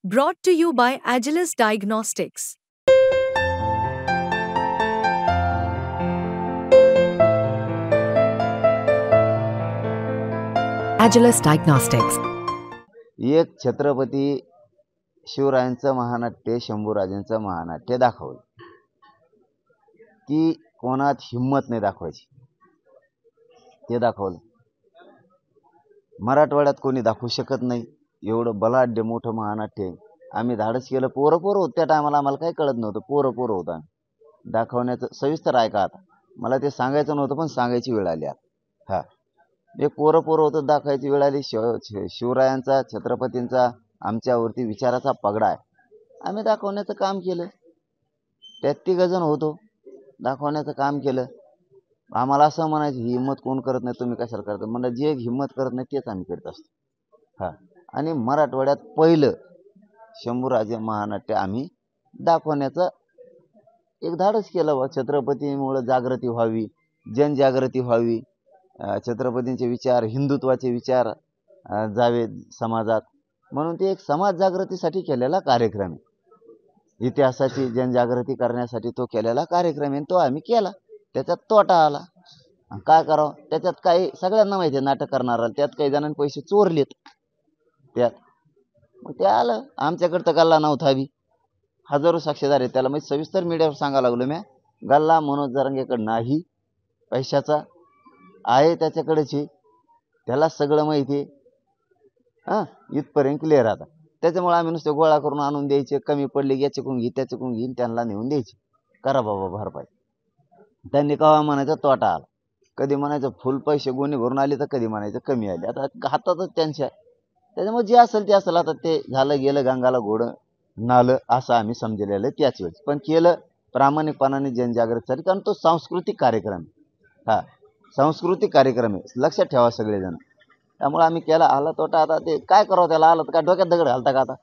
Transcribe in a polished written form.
Brought to you by Agilus Diagnostics. Agilus Diagnostics. एक छत्रपती शिवरायांचं महानाट्य, शंभूराजांचं महानाट्य दाखवलं की कोणात हिम्मत नाही दाखवायची, ते दाखवलं. मराठवाड्यात कोणी दाखवू शकत नाही एवढं बलाढ्य मोठं महानाट्य आहे. आम्ही धाडस केलं. पोरं होतं त्या टायमाला, आम्हाला काही कळत नव्हतं. पोरं होतं आम्ही दाखवण्याचं. सविस्तर ऐका आता, मला ते सांगायचं नव्हतं पण सांगायची वेळ आली आता. हा, एक पोरं होतं, दाखवायची वेळ आली. शिवरायांचा, छत्रपतींचा आमच्यावरती विचाराचा पगडा आहे. आम्ही दाखवण्याचं काम केलं. 33 जण होतो, दाखवण्याचं काम केलं. आम्हाला असं म्हणायचं, ही हिंमत कोण करत नाही, तुम्ही कशाला करता? म्हणजे जे हिंमत करत नाही तेच आम्ही करत असतो. हा, आणि मराठवाड्यात पहिलं शंभूराजे महानाट्य आम्ही दाखवण्याचं एक धाडस केलं. छत्रपतीमुळे जागृती व्हावी, जनजागृती व्हावी, छत्रपतींचे विचार, हिंदुत्वाचे विचार जावे समाजात, म्हणून ते एक समाज जागृतीसाठी केलेला कार्यक्रम आहे. इतिहासाची जनजागृती करण्यासाठी तो केलेला कार्यक्रम आहे. तो आम्ही केला. त्याच्यात तोटा आला, काय करावं? त्याच्यात काही सगळ्यांना माहिती आहे, नाटक करणारा त्यात काही जणांनी पैसे चोरलेत त्यात. मग ते आलं आमच्याकडं. तर गल्ला नव्हता बी, हजारो साक्षीदार आहेत त्याला. म्हणजे सविस्तर मीडियावर सांगायला लागलो मी, गल्ला मनोज जरांगेकडे नाही, पैशाचा आहे त्याच्याकडेच, त्याला सगळं माहिती आहे. हां, इथपर्यंत क्लिअर आता. त्याच्यामुळे आम्ही नुसते गोळा करून आणून द्यायचे, कमी पडले याच्याकडून घे त्याच्याकडून घेईन, त्यांना नेऊन द्यायचे. करा बाबा भरपाई. त्यांनी केव्हा म्हणायचं तोटा आला, कधी म्हणायचं फुल पैसे गोणी भरून आले, तर कधी म्हणायचं कमी आले. आता हातातच त्यांच्या. त्याच्यामुळे जे असेल ते असेल. आता ते झालं गेलं, गंगाला घोडं नालं असं आम्ही समजलेलं त्याच वेळेस. पण केलं प्रामाणिकपणाने जनजागृतीसाठी, कारण तो सांस्कृतिक कार्यक्रम आहे. हा, सांस्कृतिक कार्यक्रम आहे, लक्षात ठेवा सगळेजण. त्यामुळे आम्ही केला. आला तोटा आता ते काय करावं, त्याला आलं तर काय डोक्यात दगड घालता का आता?